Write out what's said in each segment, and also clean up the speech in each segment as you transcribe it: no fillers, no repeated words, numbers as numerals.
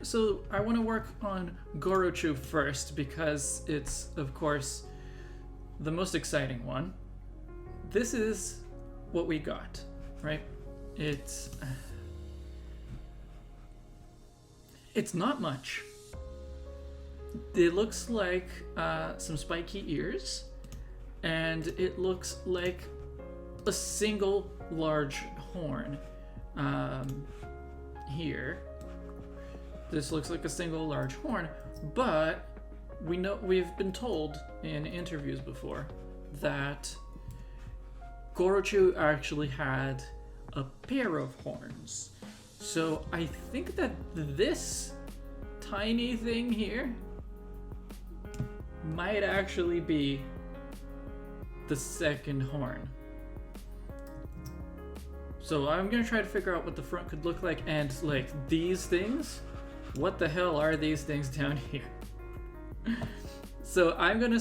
So I want to work on Gorochu first because it's, of course, the most exciting one. This is what we got, right? It's not much. It looks like some spiky ears, and it looks like a single large horn here. This looks like a single large horn, but we've been told in interviews before that Gorochu actually had a pair of horns. So I think that this tiny thing here might actually be the second horn. So I'm gonna try to figure out what the front could look like, and like these things, what the hell are these things down here? So I'm gonna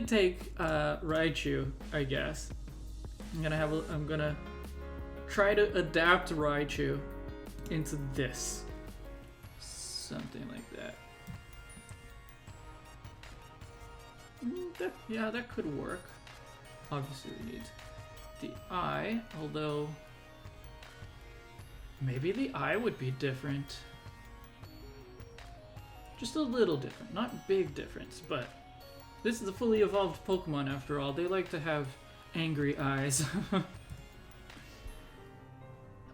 take Raichu, I guess. I'm gonna try to adapt Raichu into this. Something like that. That could work. Obviously we need the eye, although maybe the eye would be different. Just a little different, not big difference, but this is a fully evolved Pokemon after all. They like to have angry eyes.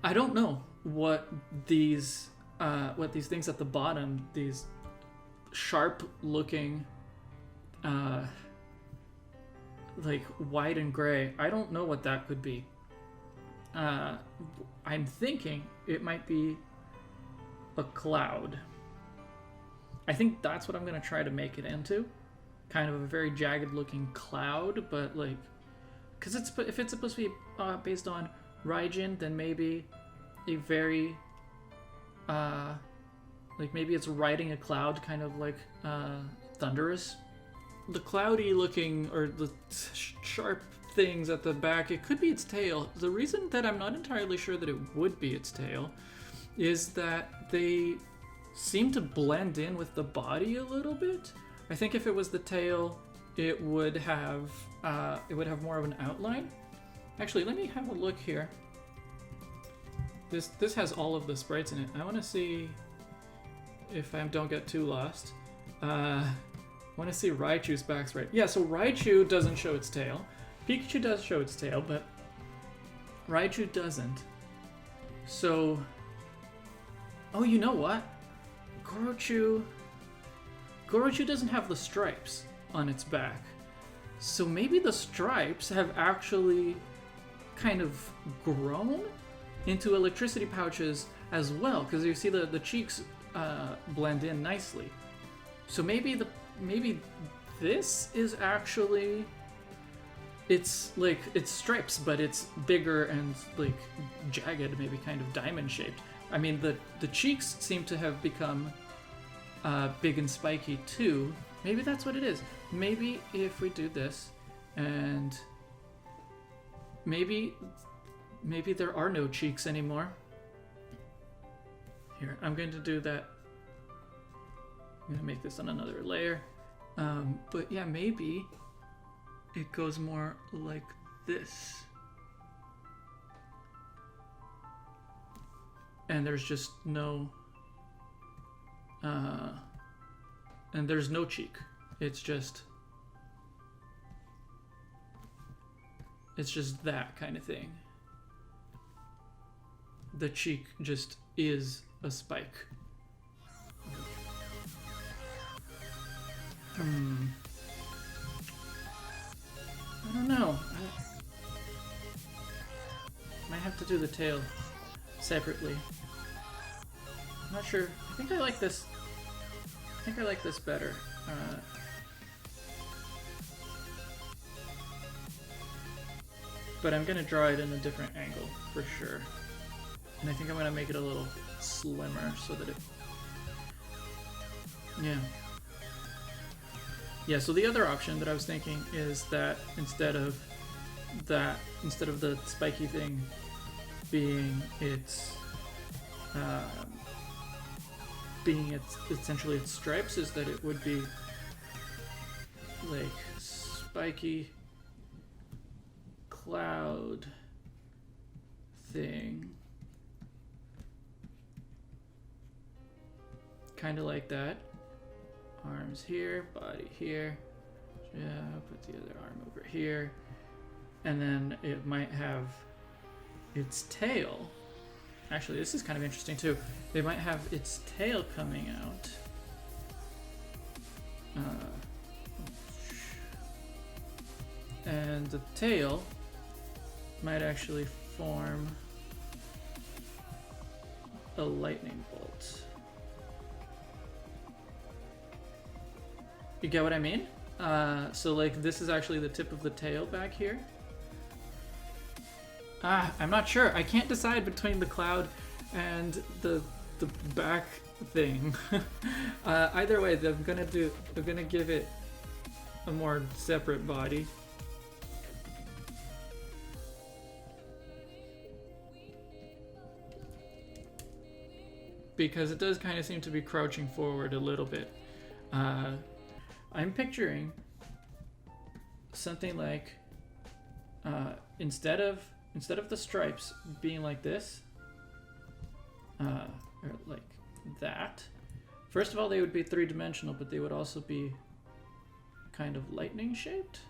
I don't know what these things at the bottom, these sharp looking like white and gray, I don't know what that could be. I'm thinking it might be a cloud. I think that's what I'm gonna try to make it into. Kind of a very jagged looking cloud, but like, because if it's supposed to be based on Raijin, then maybe a very like maybe it's riding a cloud, kind of like Thunderous. The cloudy looking, or the sharp things at the back, it could be its tail. The reason that I'm not entirely sure that it would be its tail is that they seem to blend in with the body a little bit. I think if it was the tail, it would have more of an outline. Actually, let me have a look here. This has all of the sprites in it. I want to see if I don't get too lost. I want to see Raichu's back sprite. Yeah, so Raichu doesn't show its tail. Pikachu does show its tail, but Raichu doesn't. So, oh, you know what? Gorochu doesn't have the stripes on its back. So maybe the stripes have actually kind of grown into electricity pouches as well, because you see the cheeks blend in nicely. So maybe this is actually, it's stripes, but it's bigger and like jagged, maybe kind of diamond shaped. I mean, the cheeks seem to have become big and spiky too. Maybe that's what it is. Maybe if we do this, and maybe there are no cheeks anymore. Here, I'm going to do that. I'm going to make this on another layer. But yeah, maybe it goes more like this. And there's just no... and there's no cheek. It's just that kind of thing. The cheek just is a spike. I don't know. I might have to do the tail separately. I'm not sure. I think I like this. I think I like this better. But I'm gonna draw it in a different angle for sure. And I think I'm gonna make it a little slimmer so that it... Yeah, so the other option that I was thinking is that instead of the spiky thing being its being essentially its stripes is that it would be like spiky cloud thing, kind of like that. Arms here, body here. Yeah, put the other arm over here, and then it might have its tail. Actually, this is kind of interesting too. They might have its tail coming out. And the tail might actually form a lightning bolt. You get what I mean? So like this is actually the tip of the tail back here. I'm not sure. I can't decide between the cloud and the back thing. Either way, they're gonna give it a more separate body. Because it does kind of seem to be crouching forward a little bit. I'm picturing something like instead of the stripes being like this, or like that. First of all, they would be three-dimensional, but they would also be kind of lightning shaped.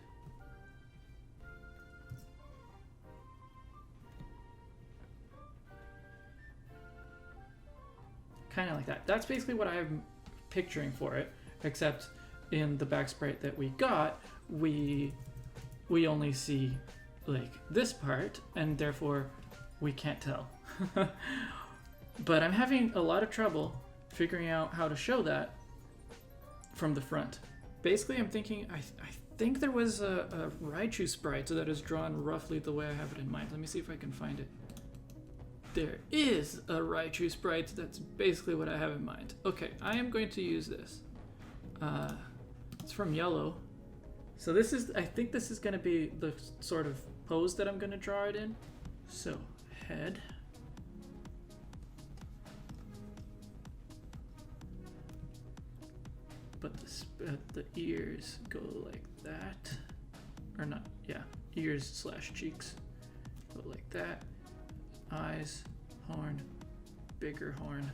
Kind of like that. That's basically what I'm picturing for it, except in the back sprite that we got, we only see like this part, and therefore we can't tell. But I'm having a lot of trouble figuring out how to show that from the front. Basically, I'm thinking, I think there was a Raichu sprite that is drawn roughly the way I have it in mind. Let me see if I can find it. There is a Raichu sprite that's basically what I have in mind. Okay, I am going to use this. It's from Yellow. So this is, I think this is going to be the sort of pose that I'm going to draw it in. So, head. But the ears go like that. Or not, yeah, ears slash cheeks go like that. Eyes, horn, bigger horn,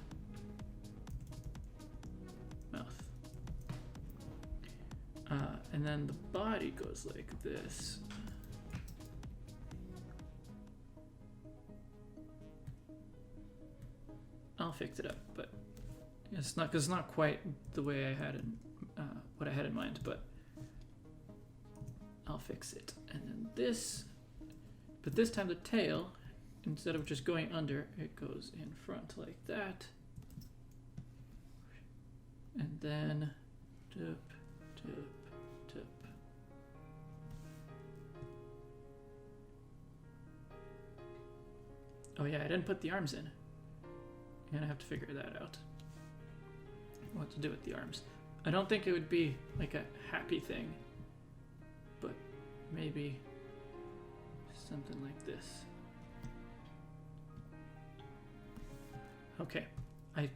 mouth. And then the body goes like this. I'll fix it up, but it's not quite the way I had in what I had in mind, but I'll fix it. And then this, but this time the tail, instead of just going under, it goes in front like that. And then dip, dip, dip. Oh yeah, I didn't put the arms in. I'm gonna have to figure that out. What to do with the arms. I don't think it would be like a happy thing, but maybe something like this. Okay, I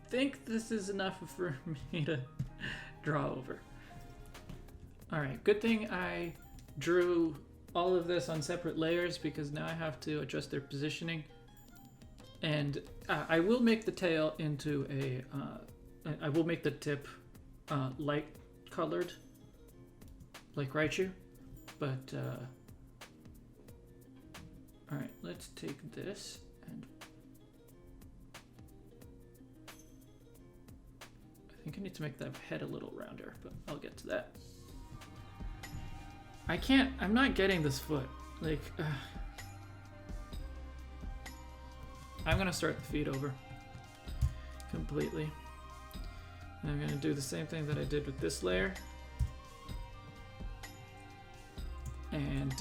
think this is enough for me to draw over. Alright, good thing I drew all of this on separate layers, because now I have to adjust their positioning. And I will make the tail into a, I will make the tip light colored, like Raichu, but alright, let's take this and I think I need to make the head a little rounder, but I'll get to that. I'm not getting this foot. Like, I'm gonna start the feet over completely. And I'm gonna do the same thing that I did with this layer. And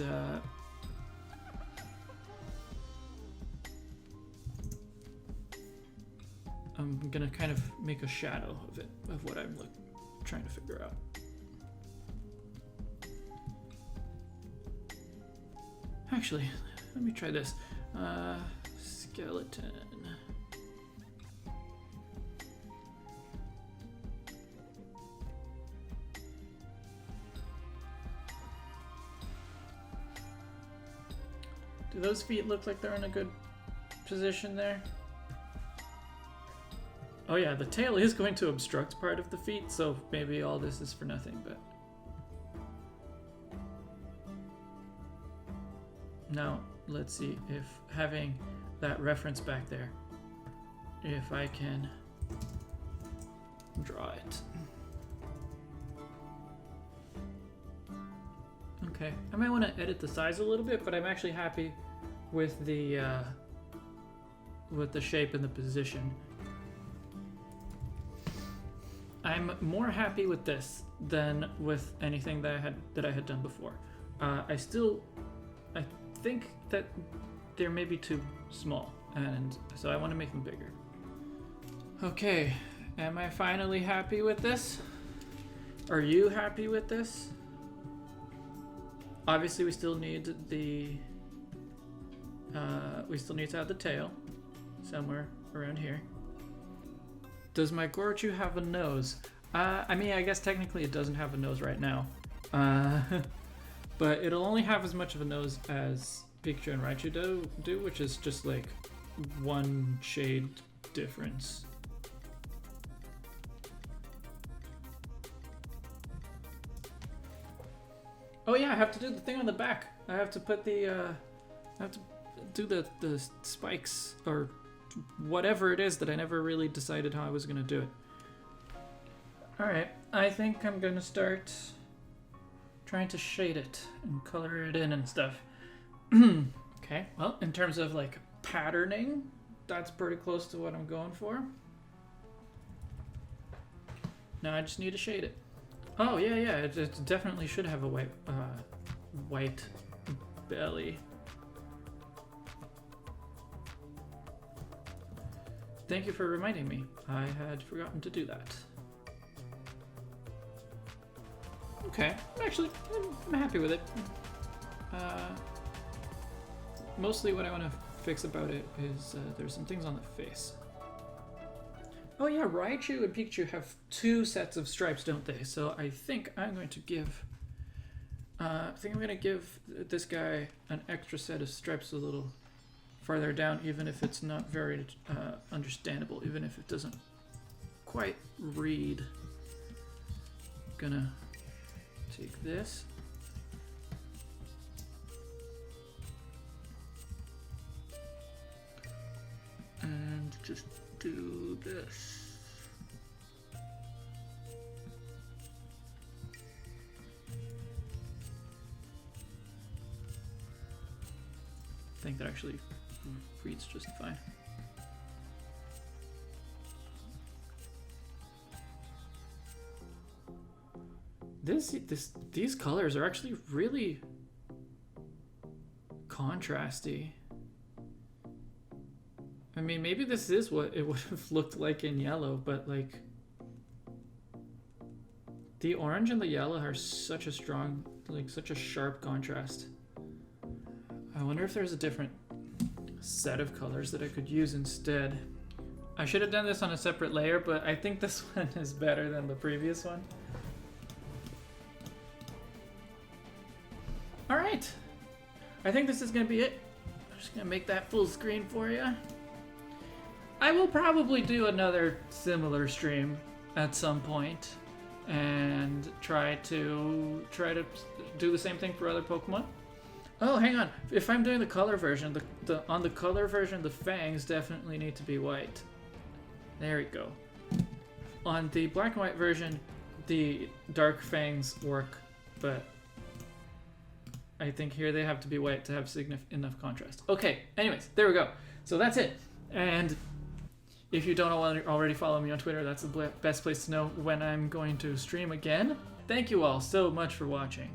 I'm gonna kind of make a shadow of it, of what I'm trying to figure out. Actually, let me try this. Skeleton. those feet look like they're in a good position there. Oh yeah, the tail is going to obstruct part of the feet, so maybe all this is for nothing, but... Now, let's see if having that reference back there, if I can draw it. Okay, I might want to edit the size a little bit, but I'm actually happy with the shape and the position. I'm more happy with this than with anything that I had done before. I think that they're maybe too small, and so I want to make them bigger. Okay, am I finally happy with this? Are you happy with this? Obviously, we still need the we still need to have the tail somewhere around here. Does my Gorochu have a nose? I mean, I guess technically it doesn't have a nose right now. But it'll only have as much of a nose as Pikachu and Raichu do, which is just like one shade difference. Oh yeah, I have to do the thing on the back. I have to put the, I have to do the spikes, or whatever it is that I never really decided how I was gonna do it. Alright, I think I'm gonna start trying to shade it and color it in and stuff. Okay, well, in terms of like patterning, that's pretty close to what I'm going for. Now I just need to shade it. Oh yeah, it definitely should have a white belly. Thank you for reminding me. I had forgotten to do that. Okay, I'm happy with it. Mostly what I want to fix about it is there's some things on the face. Oh yeah, Raichu and Pikachu have 2 sets of stripes, don't they? So I think I'm going to give this guy an extra set of stripes a little farther down, even if it's not very understandable, even if it doesn't quite read. Gonna take this. And just do this. I think that actually reads just fine. These colors are actually really contrasty. I mean, maybe this is what it would have looked like in yellow, but like the orange and the yellow are such a strong, like such a sharp contrast. I wonder if there's a different set of colors that I could use instead. I should have done this on a separate layer, but I think this one is better than the previous one. All right, I think this is gonna be it. I'm just gonna make that full screen for you. I will probably do another similar stream at some point and try to do the same thing for other Pokemon. Oh, hang on. If I'm doing the color version, on the color version, the fangs definitely need to be white. There we go. On the black and white version, the dark fangs work, but I think here they have to be white to have enough contrast. Okay, anyways, there we go. So that's it. And if you don't already follow me on Twitter, that's the best place to know when I'm going to stream again. Thank you all so much for watching.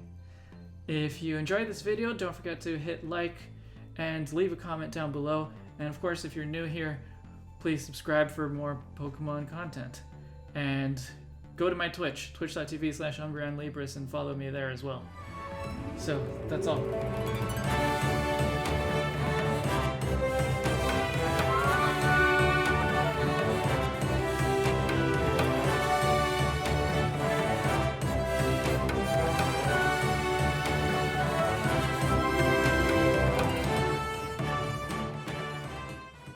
If you enjoyed this video, don't forget to hit like and leave a comment down below. And of course, if you're new here, please subscribe for more Pokemon content. And go to my Twitch, twitch.tv/UmbreonLibris, and follow me there as well. So, that's all.